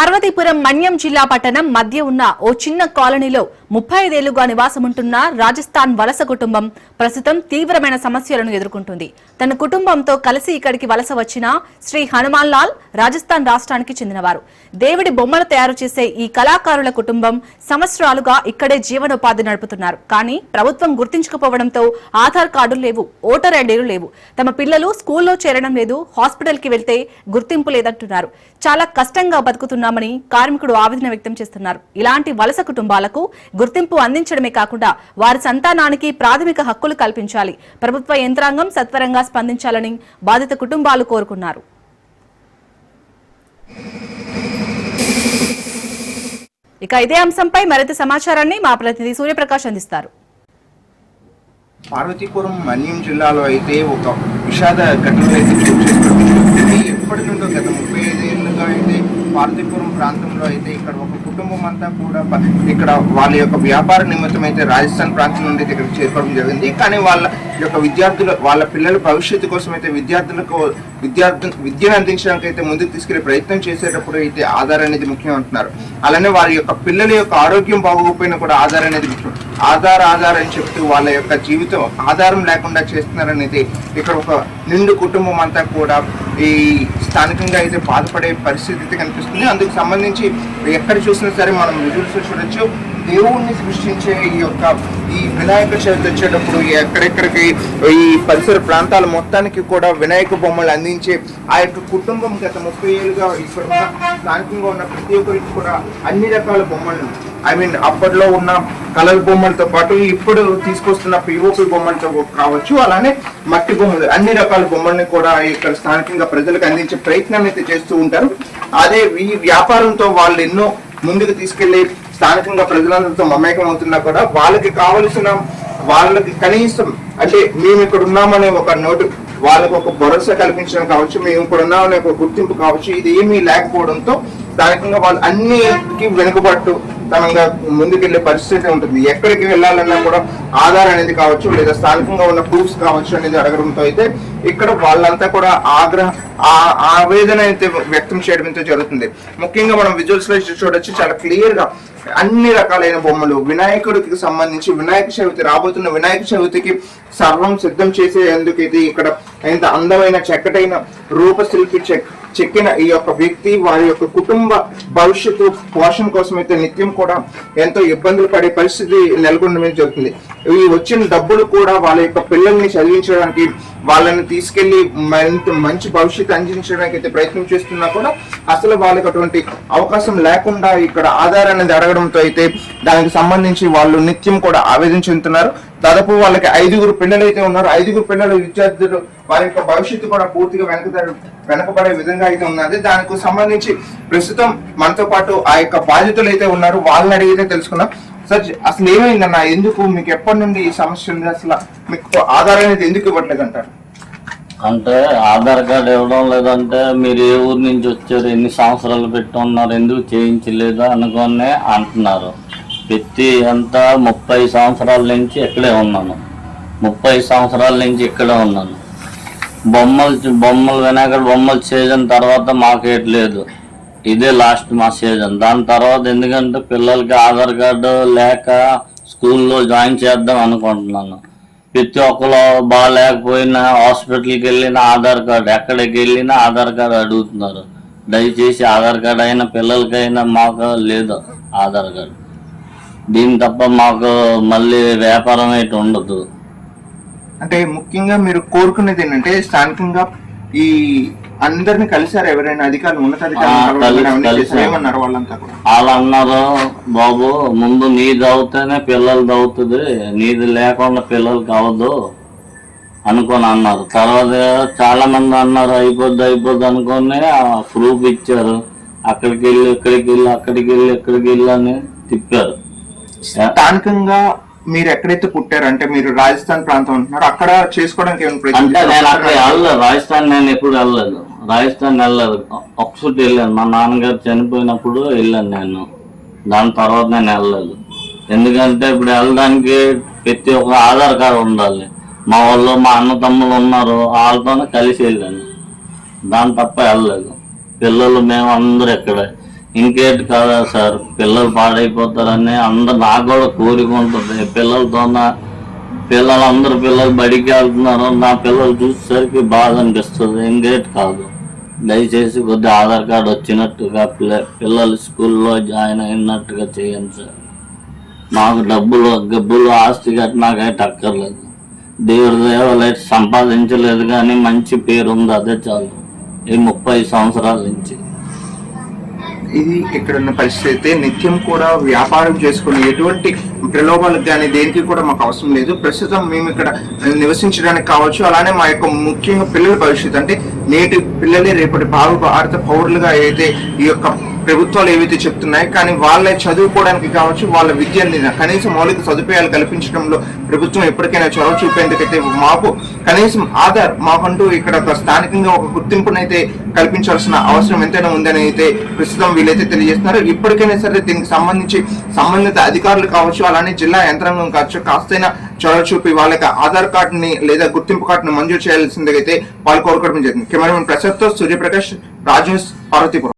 పార్వతీపురం మన్యం జిల్లా పట్టణం మధ్య ఉన్న ఓ చిన్న కాలనీలో 35 ఏళ్లుగా నివాసముంటున్న రాజస్థాన్ వలస కుటుంబం ప్రస్తుతం తీవ్రమైన సమస్యలను ఎదుర్కొంటుంది. తన కుటుంబంతో కలిసి ఇక్కడికి వలస వచ్చిన శ్రీ హనుమాన్ లాల్ రాజస్థాన్ రాష్ట్రానికి చెందినవారు. దేవుడి బొమ్మలు తయారు చేసే ఈ కళాకారుల కుటుంబం సంవత్సరాలుగా ఇక్కడే జీవనోపాధి నడుపుతున్నారు. కానీ ప్రభుత్వం గుర్తించకపోవడంతో ఆధార్ కార్డులు లేవు, ఓటర్ ఐడీలు లేవు. తమ పిల్లలు స్కూల్లో చేరడం లేదు, హాస్పిటల్ కి వెళ్తే గుర్తింపు లేదంటున్నారు. చాలా కష్టంగా బతుకుతున్నామని కార్మికుడు ఆవేదన వ్యక్తం చేస్తున్నారు. ఇలాంటి వలస కుటుంబాలకు గుర్తింపు అందించడమే కాకుండా వారి సంతానానికి ప్రాథమిక హక్కులు కల్పించాలి. ప్రభుత్వ యంత్రాంగం సత్వరంగా స్పందించాలని బాధిత కుటుంబాలు కోరుకున్నారు. ఇక ఇదే అంశంపై మరింత సమాచారాన్ని మా ప్రతినిధి సూర్యప్రకాష్ అందిస్తారు. పార్వతీపురం మన్యం జిల్లాలో అయితే ఒక విషాద ఘటనలు అయితే చోటు చేసుకుంటుంది. ఎప్పటి నుండో గత 35 ఏళ్ళుగా అయితే పార్వతీపురం ప్రాంతంలో అయితే ఇక్కడ ఒక కుటుంబం అంతా కూడా ఇక్కడ వాళ్ళ యొక్క వ్యాపార నిమిత్తం అయితే రాజస్థాన్ ప్రాంతం నుండి ఇక్కడికి చేరుకోవడం జరిగింది. కానీ వాళ్ళ యొక్క విద్యార్థులు వాళ్ళ పిల్లల భవిష్యత్తు కోసం అయితే విద్యను అందించడానికి అయితే ముందుకు తీసుకెళ్లే ప్రయత్నం చేసేటప్పుడు అయితే ఆధార్ అనేది ముఖ్యం అంటున్నారు. అలానే వారి యొక్క పిల్లల యొక్క ఆరోగ్యం బాగోకపోయినా కూడా ఆధార్ అనేది ముఖ్యం. ఆధార్ అని చెప్తూ వాళ్ళ యొక్క జీవితం ఆధారం లేకుండా చేస్తున్నారనేది ఇక్కడ ఒక నిండు కుటుంబం అంతా కూడా ఈ స్థానికంగా అయితే బాధపడే పరిస్థితి అయితే కనిపిస్తుంది. అందుకు సంబంధించి ఎక్కడ చూసినా సరే మనం విజువల్స్ చూడొచ్చు. దేవుణ్ణి సృష్టించే ఈ వినాయక చవితి వచ్చేటప్పుడు ఎక్కడెక్కడికి ఈ పరిసర ప్రాంతాల మొత్తానికి కూడా వినాయక బొమ్మలు అందించే ఆ యొక్క కుటుంబం గత 30 ఏళ్ళుగా ఇక్కడ ఉన్న స్థానికంగా ఉన్న ప్రతి ఒక్కరికి కూడా అన్ని రకాల బొమ్మలు అప్పట్లో ఉన్న కలర్ బొమ్మలతో పాటు ఇప్పుడు తీసుకొస్తున్న పిఓపి బొమ్మలతో కావచ్చు, అలానే మట్టి బొమ్మలు అన్ని రకాల బొమ్మల్ని కూడా ఇక్కడ స్థానికంగా ప్రజలకు అందించే ప్రయత్నం అయితే చేస్తూ ఉంటారు. అదే ఈ వ్యాపారంతో వాళ్ళు ఎన్నో ముందుకు తీసుకెళ్లి స్థానికంగా ప్రజలందరితో మమేకం అవుతున్నా కూడా వాళ్ళకి కనీసం అంటే మేము ఇక్కడ ఉన్నామనే ఒక నోటు, వాళ్ళకు ఒక భరోసా కల్పించడం కావచ్చు, మేము ఇక్కడ ఉన్నామనే ఒక గుర్తింపు కావచ్చు, ఇది ఏమీ లేకపోవడంతో స్థానికంగా వాళ్ళు అన్నిటికీ వెనుకబట్టు తనంగా ముందుకెళ్లే పరిస్థితి ఉంటుంది. ఎక్కడికి వెళ్ళాలన్నా కూడా ఆధార్ అనేది కావచ్చు, లేదా స్థానికంగా ఉన్న ప్రూఫ్స్ కావచ్చు అనేది అడగడంతో అయితే ఇక్కడ వాళ్ళంతా కూడా ఆవేదన అయితే వ్యక్తం చేయడంతో జరుగుతుంది. ముఖ్యంగా మనం విజువల్స్ లో చూడొచ్చు, చాలా క్లియర్ గా అన్ని రకాలైన బొమ్మలు వినాయకుడికి సంబంధించి రాబోతున్న వినాయక చవితికి సర్వం సిద్ధం చేసేందుకైతే ఇక్కడ ఎంత అందమైన చక్కటైన రూపశిల్పి చెక్కిన ఈ యొక్క వ్యక్తి వారి యొక్క కుటుంబ భవిష్యత్తు పోషణ కోసం అయితే నిత్యం కూడా ఎంతో ఇబ్బందులు పడే పరిస్థితి నెలకొనడం జరుగుతుంది. ఈ వచ్చిన డబ్బులు కూడా వాళ్ళ యొక్క పిల్లల్ని చదివించడానికి, వాళ్ళని తీసుకెళ్లి మరింత మంచి భవిష్యత్తు అందించడానికి అయితే ప్రయత్నం చేస్తున్నా కూడా అసలు వాళ్ళకి అటువంటి అవకాశం లేకుండా ఇక్కడ ఆధార్ అనేది అడగడంతో అయితే దానికి సంబంధించి వాళ్ళు నిత్యం కూడా ఆవేదన చెందుతున్నారు. దాదాపు వాళ్ళకి 5 పిల్లలు అయితే ఉన్నారు. 5 పిల్లల విద్యార్థులు వారి యొక్క భవిష్యత్తు కూడా పూర్తిగా వెనకబడే విధంగా అయితే ఉన్నది. దానికి సంబంధించి ప్రస్తుతం మనతో పాటు ఆ యొక్క బాధితులు అయితే ఉన్నారు. వాళ్ళని అడిగితే తెలుసుకున్నాం. సార్, అసలు ఏమైందన్న, ఎందుకు మీకు ఎప్పటి నుండి ఈ సమస్య ఉంది? అసలు మీకు ఆధార్ అనేది ఎందుకు ఇవ్వట్లేదు అంటారు? అంటే ఆధార్ కార్డు ఇవ్వడం లేదంటే మీరు ఏ ఊరు నుంచి వచ్చారు, ఎన్ని సంవత్సరాలు పెట్టి ఉన్నారు, ఎందుకు చేయించలేదు అనుకునే అంటున్నారు. పెట్టి అంతా 30 సంవత్సరాల నుంచి ఇక్కడే ఉన్నాను. 30 సంవత్సరాల నుంచి ఇక్కడే ఉన్నాను. బొమ్మలు వినాయకుడు బొమ్మలు సీజన్ తర్వాత మాకేట్లేదు, ఇదే లాస్ట్ మా సీజన్. దాని తర్వాత ఎందుకంటే పిల్లలకి ఆధార్ కార్డు లేక స్కూల్లో జాయిన్ చేద్దాం అనుకుంటున్నాను. ప్రతి ఒక్కరు బాగాలేకపోయినా హాస్పిటల్కి వెళ్ళినా ఆధార్ కార్డు, ఎక్కడికి వెళ్ళినా ఆధార్ కార్డు అడుగుతున్నారు. దయచేసి ఆధార్ కార్డు అయినా పిల్లలకైనా మాకు లేదు ఆధార్ కార్డు. దీని తప్ప మాకు మళ్ళీ వ్యాపారం అయితే ఉండదు. అంటే ముఖ్యంగా మీరు కోరుకునేది ఏంటంటే స్థానికంగా ఈ అందరిని కలిసారు ఎవరైనా అధికారులు, ఉన్నతాధికారులు? వాళ్ళు అన్నారు, బాబు ముందు నీది అవుతేనే పిల్లలది అవుతుంది, నీది లేకుండా పిల్లలకి అవ్వదు అనుకొని అన్నారు. తర్వాత చాలా మంది అన్నారు అయిపోద్ది అనుకొని ప్రూఫ్ ఇచ్చారు. అక్కడికి వెళ్ళి ఇక్కడికి వెళ్ళి అని తిప్పారు. స్థానికంగా మీరు ఎక్కడైతే పుట్టారు అంటే మీరు రాజస్థాన్ ప్రాంతం అంటున్నారు, అక్కడ చేసుకోవడానికి అంటే నేను అక్కడ వెళ్ళలేదు. రాజస్థాన్ నేను ఎప్పుడు వెళ్ళలేదు. ఒకసారి వెళ్ళాను, మా నాన్నగారు చనిపోయినప్పుడు వెళ్ళాను నేను. దాని తర్వాత నేను వెళ్ళలేదు. ఎందుకంటే ఇప్పుడు వెళ్ళడానికి ప్రతి ఒక్క ఆధార్ కార్డు ఉండాలి. మా వాళ్ళు మా అన్న తమ్ముళ్ళు ఉన్నారు, వాళ్ళతోనే కలిసి వెళ్ళాను. దాని తప్ప వెళ్ళలేదు. పిల్లలు మేము అందరూ ఇక్కడే. ఇంకేంటి కాదా సార్, పిల్లలు పాడైపోతారని నాకు కూడా కోరిక ఉంటుంది. పిల్లలు బడికి వెళ్తున్నారు, నా పిల్లలు చూసేసరికి బాధ అనిపిస్తుంది. ఇంకేంటి కాదు, దయచేసి కొద్దిగా ఆధార్ కార్డు వచ్చినట్టుగా పిల్లలు స్కూల్లో జాయిన్ అయినట్టుగా చేయండి సార్. మాకు గబ్బులు ఆస్తి గట్టి నాకైతే అక్కర్లేదు. దేవుడి దేవాలయ సంపాదించలేదు కానీ మంచి పేరు ఉంది, అదే చాలు. ఈ 30 సంవత్సరాల నుంచి ఇది ఇక్కడ ఉన్న పరిస్థితి. నిత్యం కూడా వ్యాపారం చేసుకుని ఎటువంటి ప్రలోభాలకు కానీ దేనికి కూడా మాకు అవసరం లేదు. ప్రస్తుతం మేము ఇక్కడ నివసించడానికి కావచ్చు, అలానే మా యొక్క ముఖ్యంగా పిల్లల భవిష్యత్తు, అంటే నేటి పిల్లలే రేపటి భారత పౌరులుగా అయితే ఈ యొక్క ప్రభుత్వాలు ఏవైతే చెప్తున్నాయి, కానీ వాళ్ళ చదువుకోవడానికి కావచ్చు, వాళ్ళ విద్యని కనీసం మౌలిక సదుపాయాలు కల్పించడంలో ప్రభుత్వం ఎప్పటికైనా చొరవ చూపేందుకైతే మాకు కనీసం ఆధార్, మాకంటూ ఇక్కడ ఒక స్థానికంగా ఒక గుర్తింపునైతే కల్పించాల్సిన అవసరం ఎంతైనా ఉందని అయితే ప్రస్తుతం వీళ్ళైతే తెలియజేస్తున్నారు. ఇప్పటికైనా సరే దీనికి సంబంధించి సంబంధిత అధికారులు కావచ్చు, అలానే జిల్లా యంత్రాంగం కావచ్చు, కాస్తైనా చొరవ చూపి వాళ్ళకి ఆధార్ కార్డుని లేదా గుర్తింపు కార్డుని మంజూరు చేయాల్సిందిగా అయితే వాళ్ళు కోరుకోవడం జరిగింది. కెమెరామెన్ ప్రసాద్తో సూర్యప్రకాష్, రాజ్ న్యూస్, పార్వతీపురం.